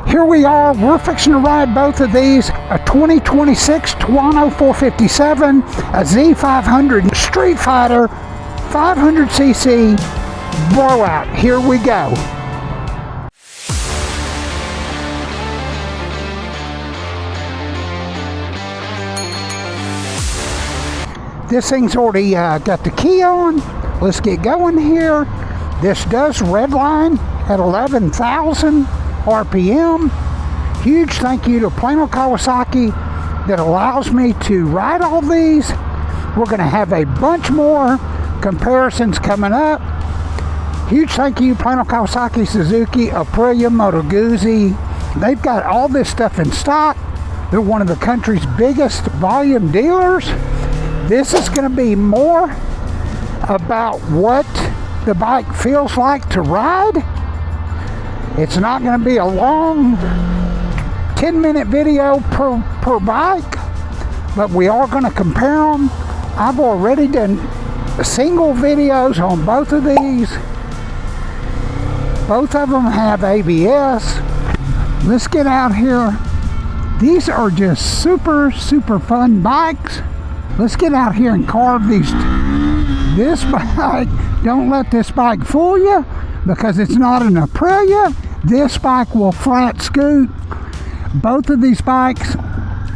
Here we are, we're fixing to ride both of these, a 2026 Tuono 457, a Z500 Streetfighter 500cc blowout. Here we go. This thing's already got the key on. Let's get going here. This does redline at 11,000 RPM. Huge thank you to Plano Kawasaki that allows me to ride all these. We're going to have a bunch more comparisons coming up. Huge thank you Plano Kawasaki, Suzuki, Aprilia, MotoGP. They've got all this stuff in stock. They're one of the country's biggest volume dealers. This is going to be more about what the bike feels like to ride. It's not going to be a long 10-minute video per bike, but we are going to compare them. I've already done single videos on both of these. Both of them have ABS. Let's get out here. These are just super fun bikes. Let's get out here and carve these. This bike, don't let this bike fool you because it's not an Aprilia. This bike will flat scoot. Both of these bikes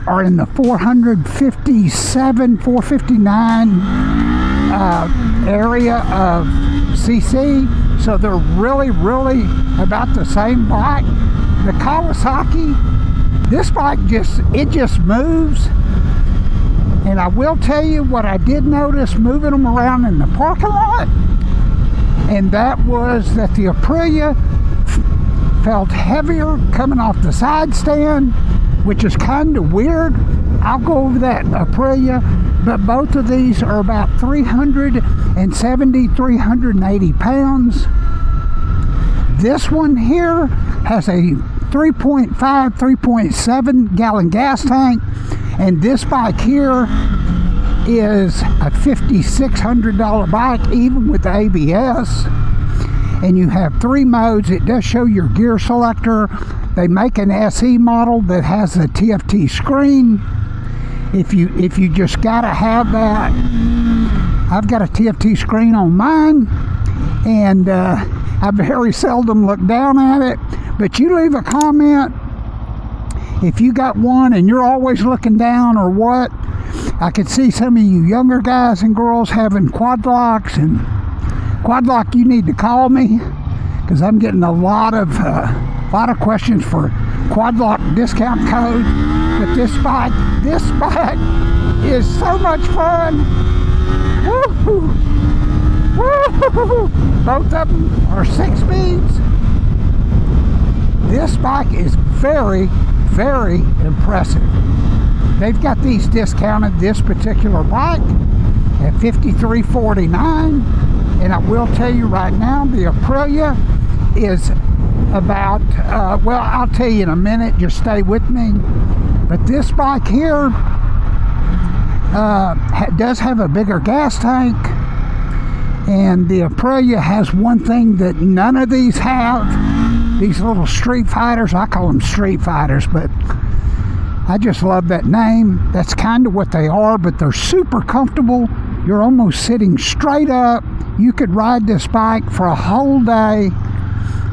are in the 457, 459 area of CC. So they're really about the same bike. The Kawasaki, this bike just moves. And I will tell you what I did notice moving them around in the parking lot, and that was that the Aprilia felt heavier coming off the side stand, which is kind of weird. I'll go over that Aprilia, but both of these are about 370, 380 pounds. This one here has a 3.5, 3.7 gallon gas tank. And this bike here is a $5,600 bike, even with the ABS. And you have 3 modes. It does show your gear selector. They make an SE model that has a TFT screen. If you just gotta have that. I've got a TFT screen on mine, and I very seldom look down at it. But you leave a comment if you got one and you're always looking down or what. I could see some of you younger guys and girls having quad locks, and quad lock, you need to call me because I'm getting a lot of questions for quad lock discount code. But this bike is so much fun. Woo-hoo. Woo-hoo. Both of them are 6 speeds. This bike is very impressive. They've got these discounted, this particular bike, at $53.49. And I will tell you right now, the Aprilia is about, well, I'll tell you in a minute, just stay with me. But this bike here does have a bigger gas tank. And the Aprilia has one thing that none of these have. These little Street Fighters, I call them Street Fighters, but I just love that name. That's kind of what they are, but they're super comfortable. You're almost sitting straight up. You could ride this bike for a whole day,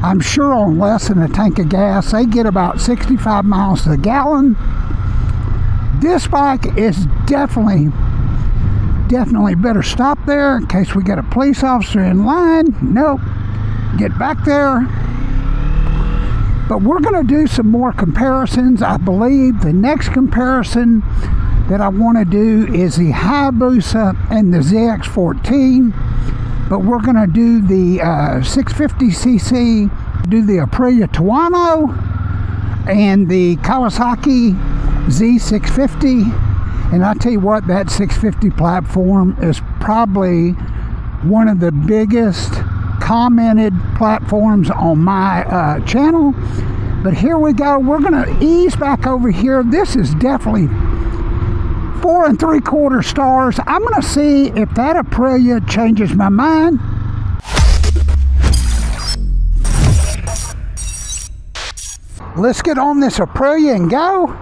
I'm sure on less than a tank of gas. They get about 65 miles to the gallon. This bike is definitely better stop there in case we get a police officer in line. Nope, get back there. But we're going to do some more comparisons. I believe the next comparison that I want to do is the Hayabusa and the ZX14. But we're going to do the 650cc, do the Aprilia Tuono, and the Kawasaki Z650. And I tell you what, that 650 platform is probably one of the biggest commented platforms on my channel. But here we go. We're going to ease back over here. This is definitely 4 3/4 stars. I'm going to see if that Aprilia changes my mind. let's get on this Aprilia and go.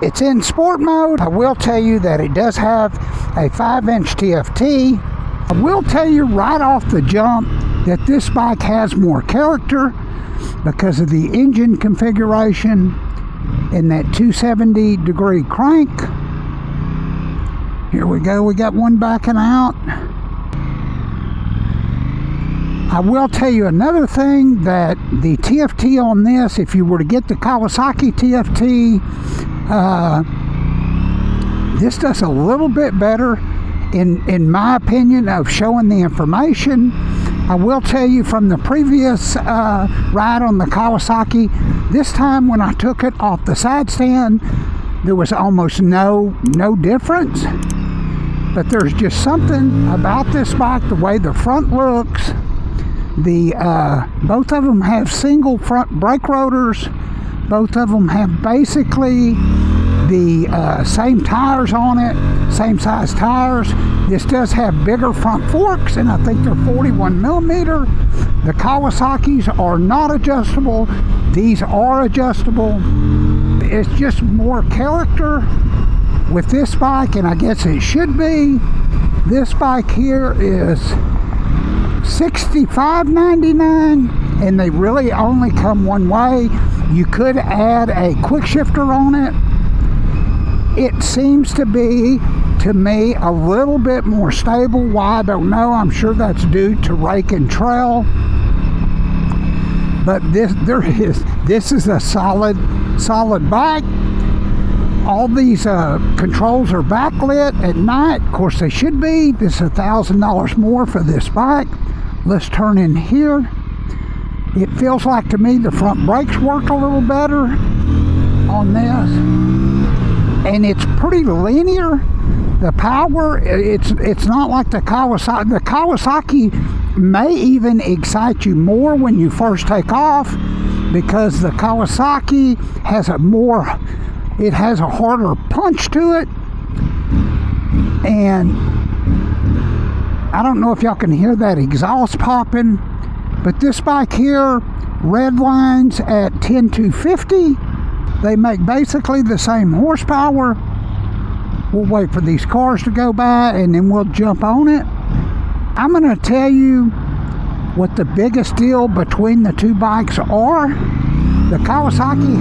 It's in sport mode. I will tell you that it does have a 5-inch TFT. I will tell you right off the jump that this bike has more character because of the engine configuration and that 270-degree crank. Here we go, we got one backing out. I will tell you another thing, that the TFT on this, if you were to get the Kawasaki TFT, this does a little bit better in my opinion of showing the information. I will tell you from the previous ride on the Kawasaki, this time when I took it off the side stand, there was almost no difference. But there's just something about this bike, the way the front looks. Both of them have single front brake rotors. Both of them have basically the same tires on it, same size tires. This does have bigger front forks, and I think they're 41 millimeter. The Kawasaki's are not adjustable. These are adjustable. It's just more character with this bike, and I guess it should be. This bike here is $65.99, and they really only come one way. You could add a quick shifter on it. It seems to be, to me, a little bit more stable. Why, I don't know. I'm sure that's due to rake and trail. But this is a solid bike. All these controls are backlit at night. Of course they should be. This is $1,000 more for this bike. Let's turn in here. It feels like to me the front brakes work a little better on this, and it's pretty linear. The power, it's not like the Kawasaki. The Kawasaki may even excite you more when you first take off, because the Kawasaki has a harder punch to it. And I don't know if y'all can hear that exhaust popping, but this bike here, red lines at 10,250. They make basically the same horsepower. We'll wait for these cars to go by and then we'll jump on it. I'm going to tell you what the biggest deal between the two bikes are. The Kawasaki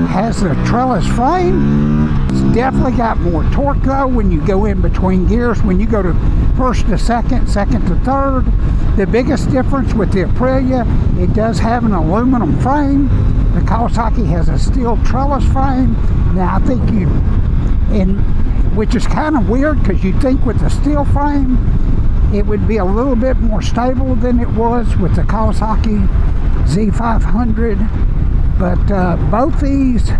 has a trellis frame. It's definitely got more torque though when you go in between gears. When you go to first to second, second to third. The biggest difference with the Aprilia, it does have an aluminum frame. The Kawasaki has a steel trellis frame. Now I think which is kind of weird, because you'd think with the steel frame it would be a little bit more stable than it was with the Kawasaki Z500. But both these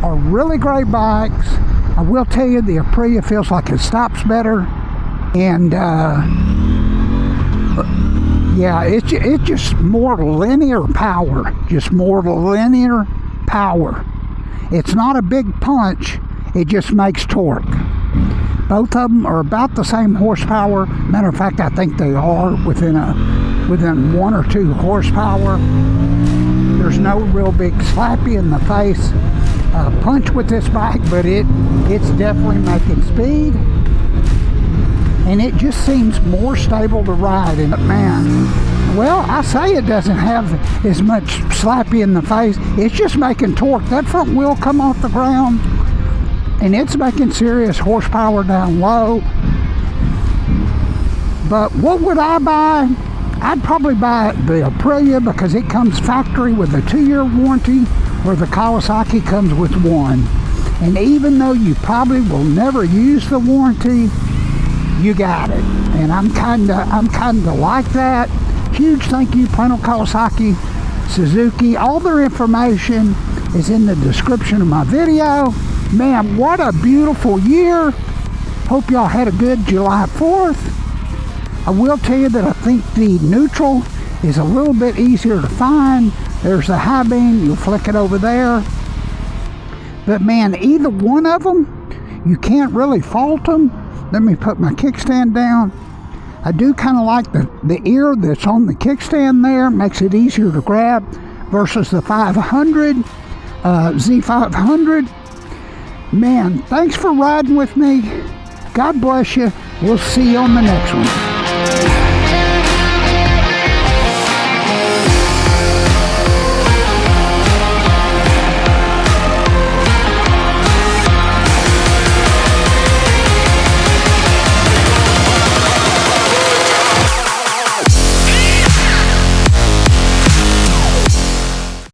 are really great bikes. I will tell you, the Aprilia feels like it stops better, and yeah, it's just more linear power. Just more linear power. It's not a big punch. It just makes torque. Both of them are about the same horsepower. Matter of fact, I think they are within 1 or 2 horsepower. There's no real big slappy in the face punch with this bike, but it's definitely making speed. And it just seems more stable to ride. And man, well, I say it doesn't have as much slappy in the face. It's just making torque. That front wheel come off the ground, and it's making serious horsepower down low. But what would I buy? I'd probably buy the Aprilia, because it comes factory with a 2-year warranty, where the Kawasaki comes with 1. And even though you probably will never use the warranty, you got it. And I'm kinda like that. Huge thank you, Prano Kawasaki, Suzuki. All their information is in the description of my video. Man, what a beautiful year. Hope y'all had a good July 4th. I will tell you that I think the neutral is a little bit easier to find. There's the high beam, you'll flick it over there. But man, either one of them, you can't really fault them. Let me put my kickstand down. I do kind of like the ear that's on the kickstand there. Makes it easier to grab versus the 500. Z500. Man, thanks for riding with me. God bless you. We'll see you on the next one.